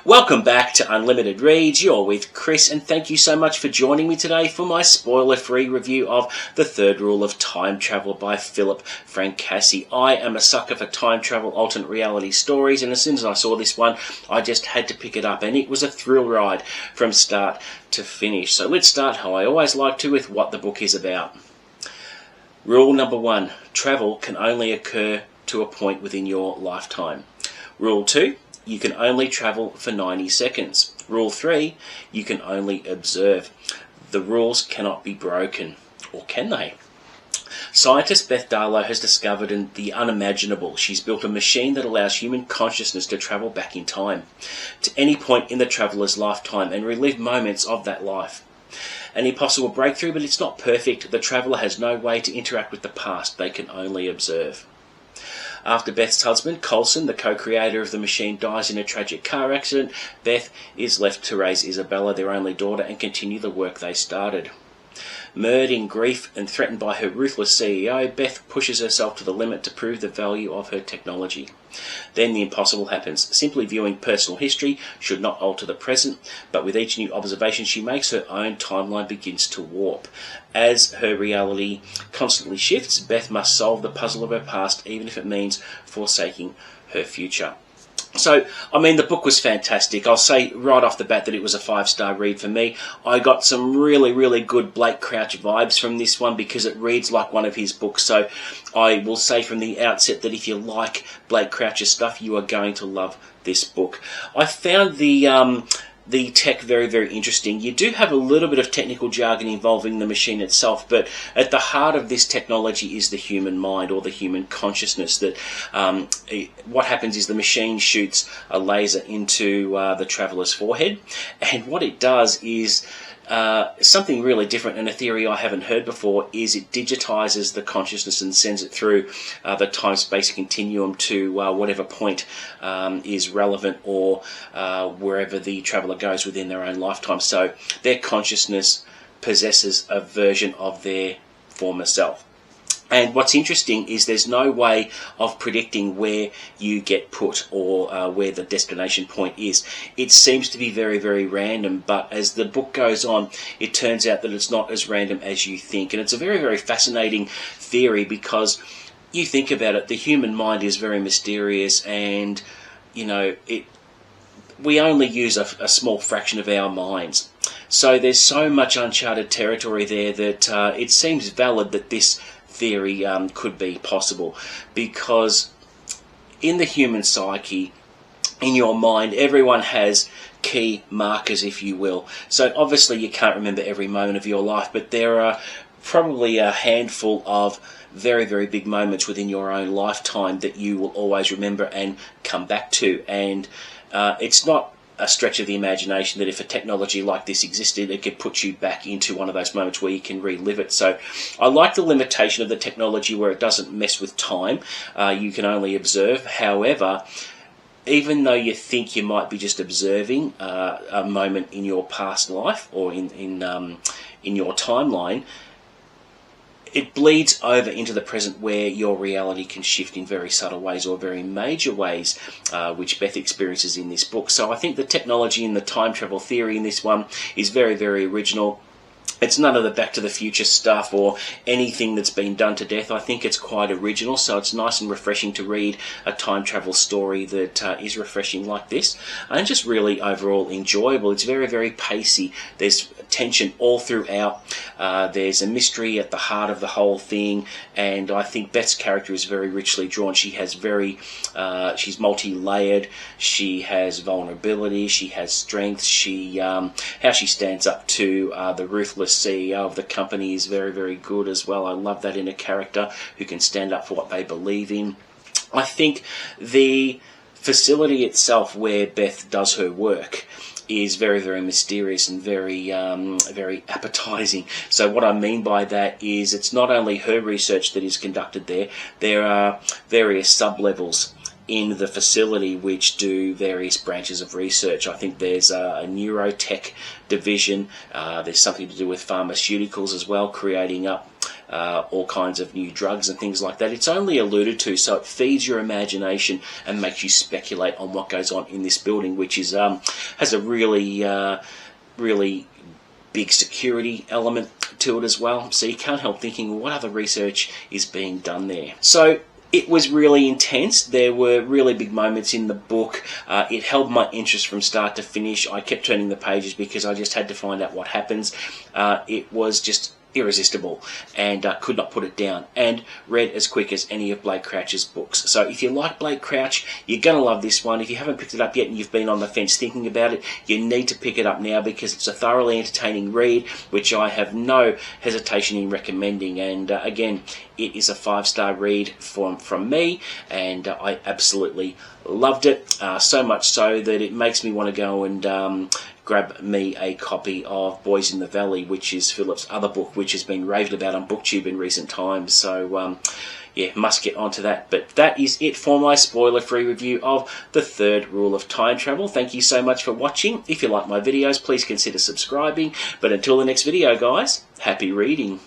Welcome back to Unlimited Reads. You're with Chris, and thank you so much for joining me today for my spoiler-free review of The Third Rule of Time Travel by Philip Fracassi. I am a sucker for time travel alternate reality stories, and as soon as I saw this one, I just had to pick it up, and it was a thrill ride from start to finish. So let's start how I always like to, with what the book is about. Rule number 1, travel can only occur to a point within your lifetime. Rule 2, you can only travel for 90 seconds. Rule 3, you can only observe. The rules cannot be broken, or can they? Scientist Beth Darlow has discovered the unimaginable. She's built a machine that allows human consciousness to travel back in time, to any point in the traveller's lifetime, and relive moments of that life. An impossible breakthrough, but it's not perfect. The traveller has no way to interact with the past. They can only observe. After Beth's husband, Colson, the co-creator of the machine, dies in a tragic car accident, Beth is left to raise Isabella, their only daughter, and continue the work they started. Mired in grief and threatened by her ruthless CEO, Beth pushes herself to the limit to prove the value of her technology. Then the impossible happens. Simply viewing personal history should not alter the present, but with each new observation she makes, her own timeline begins to warp. As her reality constantly shifts, Beth must solve the puzzle of her past, even if it means forsaking her future. So, the book was fantastic. I'll say right off the bat that it was a 5-star read for me. I got some really, really good Blake Crouch vibes from this one because it reads like one of his books. So I will say from the outset that if you like Blake Crouch's stuff, you are going to love this book. I found the tech very, very interesting. You do have a little bit of technical jargon involving the machine itself, but at the heart of this technology is the human mind, or the human consciousness. That what happens is the machine shoots a laser into the traveller's forehead, and what it does is something really different, and a theory I haven't heard before, is it digitizes the consciousness and sends it through the time-space continuum to whatever point is relevant, or wherever the traveller goes within their own lifetime. So their consciousness possesses a version of their former self. And what's interesting is there's no way of predicting where you get put, or where the destination point is. It seems to be very, very random, but as the book goes on, it turns out that it's not as random as you think. And it's a very, very fascinating theory, because you think about it, the human mind is very mysterious, and, we only use a small fraction of our minds. So there's so much uncharted territory there that it seems valid that this theory could be possible, because in the human psyche, in your mind, everyone has key markers, if you will. So obviously you can't remember every moment of your life, but there are probably a handful of very, very big moments within your own lifetime that you will always remember and come back to. And it's not a stretch of the imagination that if a technology like this existed, it could put you back into one of those moments where you can relive it. So I like the limitation of the technology where it doesn't mess with time. You can only observe. However, even though you think you might be just observing a moment in your past life, or in your timeline, it bleeds over into the present, where your reality can shift in very subtle ways, or very major ways, which Beth experiences in this book. So I think the technology and the time travel theory in this one is very, very original. It's none of the Back to the Future stuff or anything that's been done to death. I think it's quite original, so it's nice and refreshing to read a time travel story that is refreshing like this, and just really overall enjoyable. It's very, very pacey. There's tension all throughout. There's a mystery at the heart of the whole thing, and I think Beth's character is very richly drawn. She has she's multi-layered. She has vulnerability. She has strength. How she stands up to the ruthless CEO of the company is very, very good as well. I love that in a character who can stand up for what they believe in. I think the facility itself where Beth does her work is very, very mysterious and very, very appetizing. So what I mean by that is it's not only her research that is conducted there. There are various sub-levels in the facility which do various branches of research. I think there's a neurotech division, there's something to do with pharmaceuticals as well, creating up all kinds of new drugs and things like that. It's only alluded to, so it feeds your imagination and makes you speculate on what goes on in this building, which is has a really big security element to it as well. So you can't help thinking, what other research is being done there? So it was really intense. There were really big moments in the book. It held my interest from start to finish. I kept turning the pages because I just had to find out what happens. It was just irresistible, and could not put it down, and read as quick as any of Blake Crouch's books. So if you like Blake Crouch, you're going to love this one. If you haven't picked it up yet and you've been on the fence thinking about it, you need to pick it up now, because it's a thoroughly entertaining read, which I have no hesitation in recommending. And again, it is a 5-star read from me, and I absolutely loved it, so much so that it makes me want to go and grab me a copy of Boys in the Valley, which is Philip's other book, which has been raved about on BookTube in recent times. So yeah, must get onto that. But that is it for my spoiler-free review of The Third Rule of Time Travel. Thank you so much for watching. If you like my videos, please consider subscribing. But until the next video, guys, happy reading.